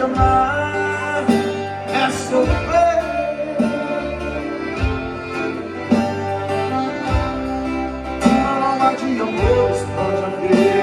Amar é sofrer. Uma alma de amor explode a ver.